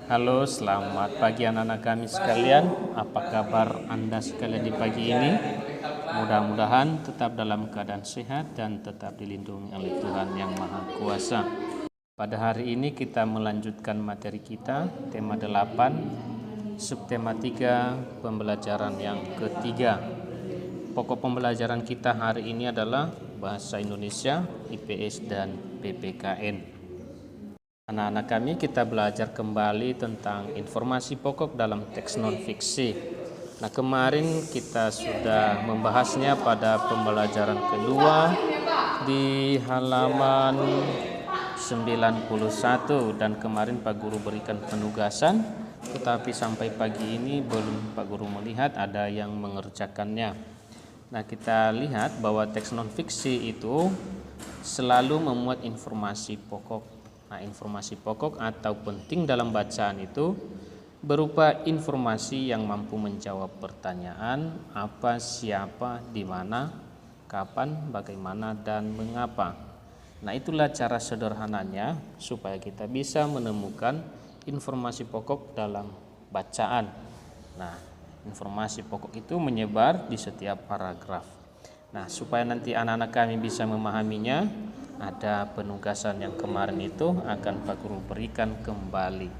Halo, selamat pagi anak-anak kami sekalian. Apa kabar Anda sekalian di pagi ini? Mudah-mudahan tetap dalam keadaan sehat dan tetap dilindungi oleh Tuhan Yang Maha Kuasa. Pada hari ini kita melanjutkan materi kita, tema 8, subtema 3, pembelajaran yang ketiga. Pokok pembelajaran kita hari ini adalah Bahasa Indonesia, IPS, dan PPKN. Anak-anak kami, kita belajar kembali tentang informasi pokok dalam teks non-fiksi. Nah, kemarin kita sudah membahasnya pada pembelajaran kedua di halaman 91, dan kemarin Pak Guru berikan penugasan, tetapi sampai pagi ini belum Pak Guru melihat ada yang mengerjakannya. Nah, kita lihat bahwa teks non-fiksi itu selalu memuat informasi pokok. Nah, informasi pokok atau penting dalam bacaan itu berupa informasi yang mampu menjawab pertanyaan apa, siapa, di mana, kapan, bagaimana, dan mengapa. Nah, itulah cara sederhananya supaya kita bisa menemukan informasi pokok dalam bacaan. Nah, informasi pokok itu menyebar di setiap paragraf. Nah, supaya nanti anak-anak kami bisa memahaminya, ada penugasan yang kemarin itu akan Pak Guru berikan kembali.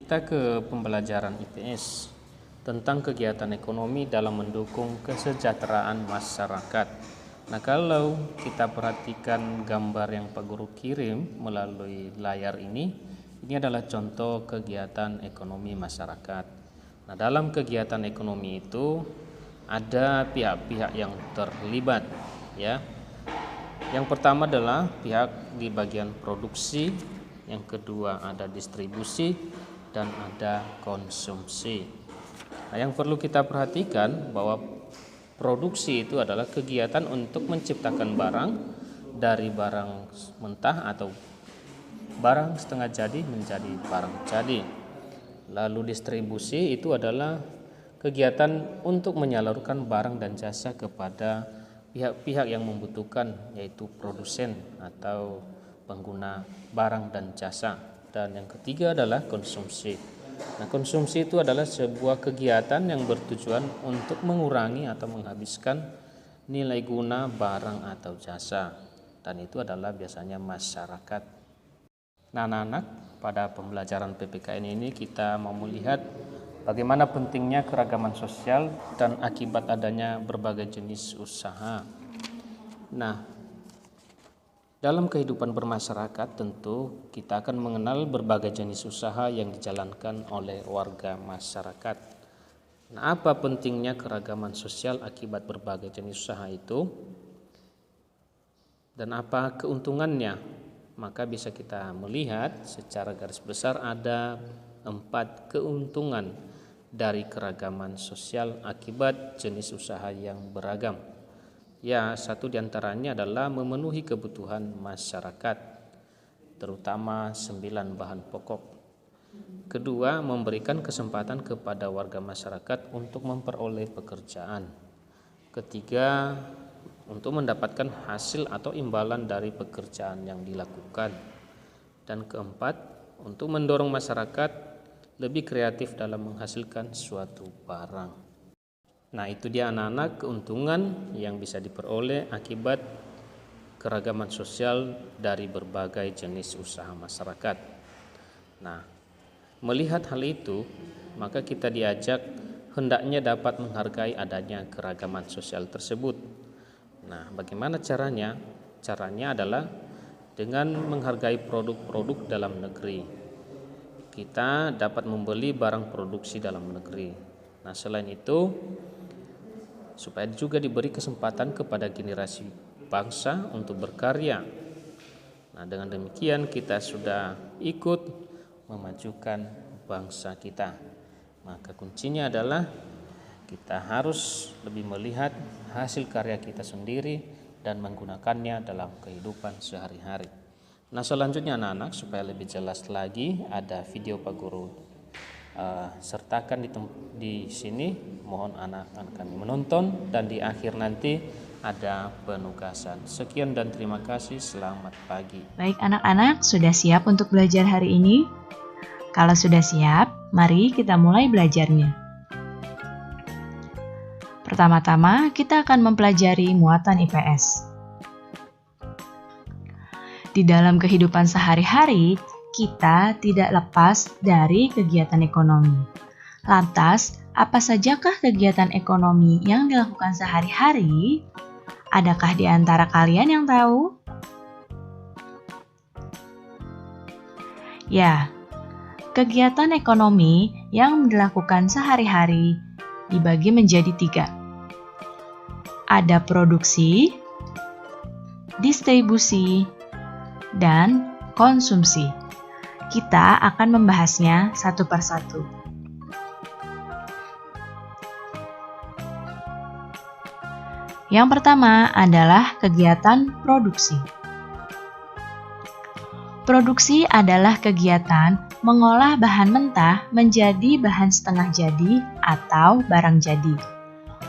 Kita ke pembelajaran IPS tentang kegiatan ekonomi dalam mendukung kesejahteraan masyarakat. Nah, kalau kita perhatikan gambar yang Pak Guru kirim melalui layar ini adalah contoh kegiatan ekonomi masyarakat. Nah, dalam kegiatan ekonomi itu ada pihak-pihak yang terlibat, ya. Yang pertama adalah pihak di bagian produksi, yang kedua ada distribusi, dan ada konsumsi. Nah, yang perlu kita perhatikan bahwa produksi itu adalah kegiatan untuk menciptakan barang dari barang mentah atau barang setengah jadi menjadi barang jadi. Lalu distribusi itu adalah kegiatan untuk menyalurkan barang dan jasa kepada pihak-pihak yang membutuhkan, yaitu produsen atau pengguna barang dan jasa. Dan yang ketiga adalah konsumsi. Nah, konsumsi itu adalah sebuah kegiatan yang bertujuan untuk mengurangi atau menghabiskan nilai guna barang atau jasa, dan itu adalah biasanya masyarakat. Nah, anak-anak, pada pembelajaran PPKN ini kita mau melihat bagaimana pentingnya keragaman sosial dan akibat adanya berbagai jenis usaha. Nah, dalam kehidupan bermasyarakat tentu kita akan mengenal berbagai jenis usaha yang dijalankan oleh warga masyarakat. Nah, apa pentingnya keragaman sosial akibat berbagai jenis usaha itu? Dan apa keuntungannya? Maka bisa kita melihat secara garis besar ada 4 keuntungan dari keragaman sosial akibat jenis usaha yang beragam. Ya, satu diantaranya adalah memenuhi kebutuhan masyarakat, terutama 9 bahan pokok. Kedua, memberikan kesempatan kepada warga masyarakat untuk memperoleh pekerjaan. Ketiga, untuk mendapatkan hasil atau imbalan dari pekerjaan yang dilakukan. Dan keempat, untuk mendorong masyarakat lebih kreatif dalam menghasilkan suatu barang. Nah, itu dia anak-anak keuntungan yang bisa diperoleh akibat keragaman sosial dari berbagai jenis usaha masyarakat. Nah, melihat hal itu, maka kita diajak hendaknya dapat menghargai adanya keragaman sosial tersebut. Nah, bagaimana caranya? Caranya adalah dengan menghargai produk-produk dalam negeri. Kita dapat membeli barang produksi dalam negeri. Nah, selain itu, supaya juga diberi kesempatan kepada generasi bangsa untuk berkarya. Nah, dengan demikian kita sudah ikut memajukan bangsa kita. Maka kuncinya adalah kita harus lebih melihat hasil karya kita sendiri dan menggunakannya dalam kehidupan sehari-hari. Nah, selanjutnya anak-anak, supaya lebih jelas lagi ada video Pak Guru sertakan di sini. Mohon anak-anak kami menonton, dan di akhir nanti ada penugasan. Sekian dan terima kasih. Selamat pagi. Baik anak-anak, sudah siap untuk belajar hari ini? Kalau sudah siap, mari kita mulai belajarnya. Pertama-tama, kita akan mempelajari muatan IPS. Di dalam kehidupan sehari-hari, kita tidak lepas dari kegiatan ekonomi. Lantas, apa sajakah kegiatan ekonomi yang dilakukan sehari-hari? Adakah di antara kalian yang tahu? Ya, kegiatan ekonomi yang dilakukan sehari-hari dibagi menjadi 3. Ada produksi, distribusi, dan konsumsi. Kita akan membahasnya satu persatu. Yang pertama adalah kegiatan produksi. Produksi adalah kegiatan mengolah bahan mentah menjadi bahan setengah jadi atau barang jadi.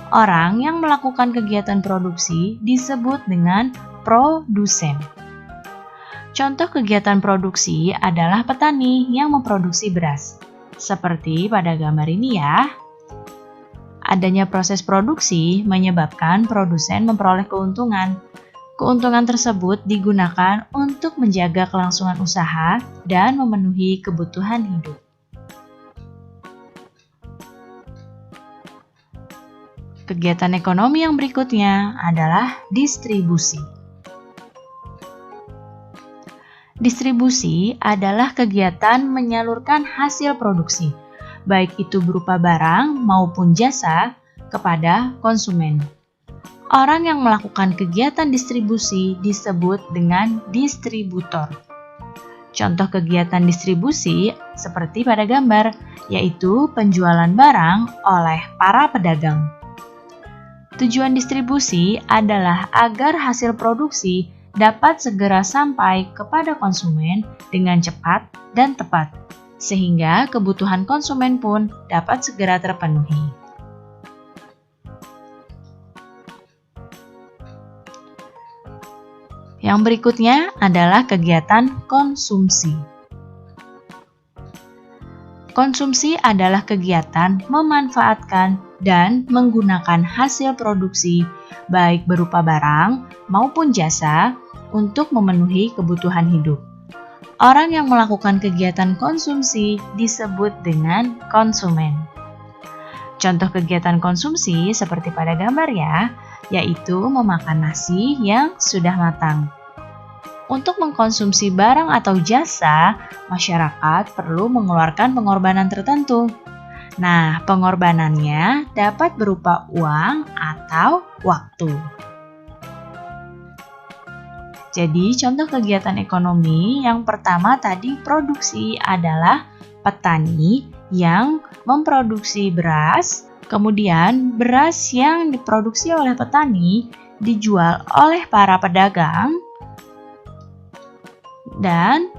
Orang yang melakukan kegiatan produksi disebut dengan produsen. Contoh kegiatan produksi adalah petani yang memproduksi beras. Seperti pada gambar ini ya. Adanya proses produksi menyebabkan produsen memperoleh keuntungan. Keuntungan tersebut digunakan untuk menjaga kelangsungan usaha dan memenuhi kebutuhan hidup. Kegiatan ekonomi yang berikutnya adalah distribusi. Distribusi adalah kegiatan menyalurkan hasil produksi, baik itu berupa barang maupun jasa, kepada konsumen. Orang yang melakukan kegiatan distribusi disebut dengan distributor. Contoh kegiatan distribusi seperti pada gambar, yaitu penjualan barang oleh para pedagang. Tujuan distribusi adalah agar hasil produksi dapat segera sampai kepada konsumen dengan cepat dan tepat, sehingga kebutuhan konsumen pun dapat segera terpenuhi. Yang berikutnya adalah kegiatan konsumsi. Konsumsi adalah kegiatan memanfaatkan dan menggunakan hasil produksi, baik berupa barang maupun jasa, untuk memenuhi kebutuhan hidup. Orang yang melakukan kegiatan konsumsi disebut dengan konsumen. Contoh kegiatan konsumsi seperti pada gambar ya, yaitu memakan nasi yang sudah matang. Untuk mengkonsumsi barang atau jasa, masyarakat perlu mengeluarkan pengorbanan tertentu. Nah, pengorbanannya dapat berupa uang atau waktu. Jadi, contoh kegiatan ekonomi yang pertama tadi produksi adalah petani yang memproduksi beras, kemudian beras yang diproduksi oleh petani dijual oleh para pedagang, dan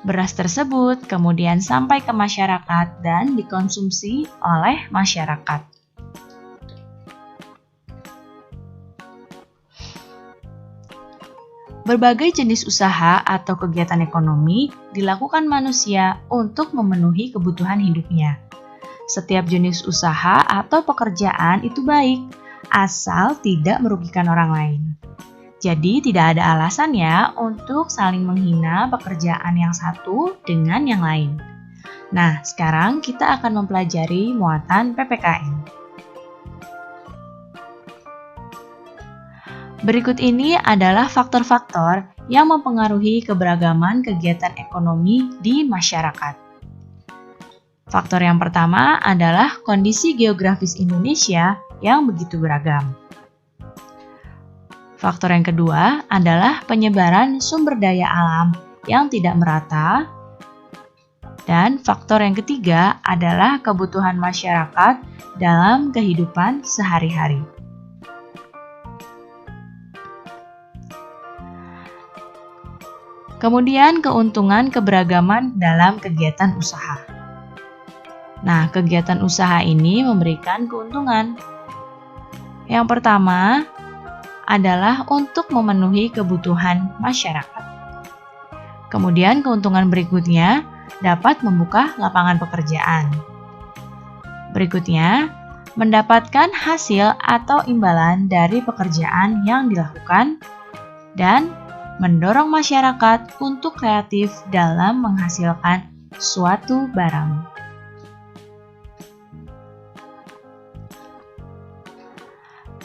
beras tersebut kemudian sampai ke masyarakat dan dikonsumsi oleh masyarakat. Berbagai jenis usaha atau kegiatan ekonomi dilakukan manusia untuk memenuhi kebutuhan hidupnya. Setiap jenis usaha atau pekerjaan itu baik, asal tidak merugikan orang lain. Jadi tidak ada alasannya untuk saling menghina pekerjaan yang satu dengan yang lain. Nah, sekarang kita akan mempelajari muatan PPKN. Berikut ini adalah faktor-faktor yang mempengaruhi keberagaman kegiatan ekonomi di masyarakat. Faktor yang pertama adalah kondisi geografis Indonesia yang begitu beragam. Faktor yang kedua adalah penyebaran sumber daya alam yang tidak merata. Dan faktor yang ketiga adalah kebutuhan masyarakat dalam kehidupan sehari-hari. Kemudian keuntungan keberagaman dalam kegiatan usaha. Nah, kegiatan usaha ini memberikan keuntungan. Yang pertama adalah untuk memenuhi kebutuhan masyarakat. Kemudian keuntungan berikutnya dapat membuka lapangan pekerjaan. Berikutnya, mendapatkan hasil atau imbalan dari pekerjaan yang dilakukan dan mendorong masyarakat untuk kreatif dalam menghasilkan suatu barang.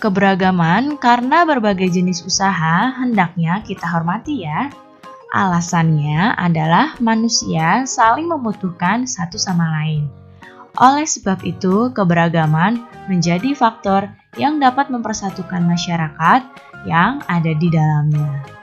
Keberagaman karena berbagai jenis usaha hendaknya kita hormati ya. Alasannya adalah manusia saling membutuhkan satu sama lain. Oleh sebab itu, keberagaman menjadi faktor yang dapat mempersatukan masyarakat yang ada di dalamnya.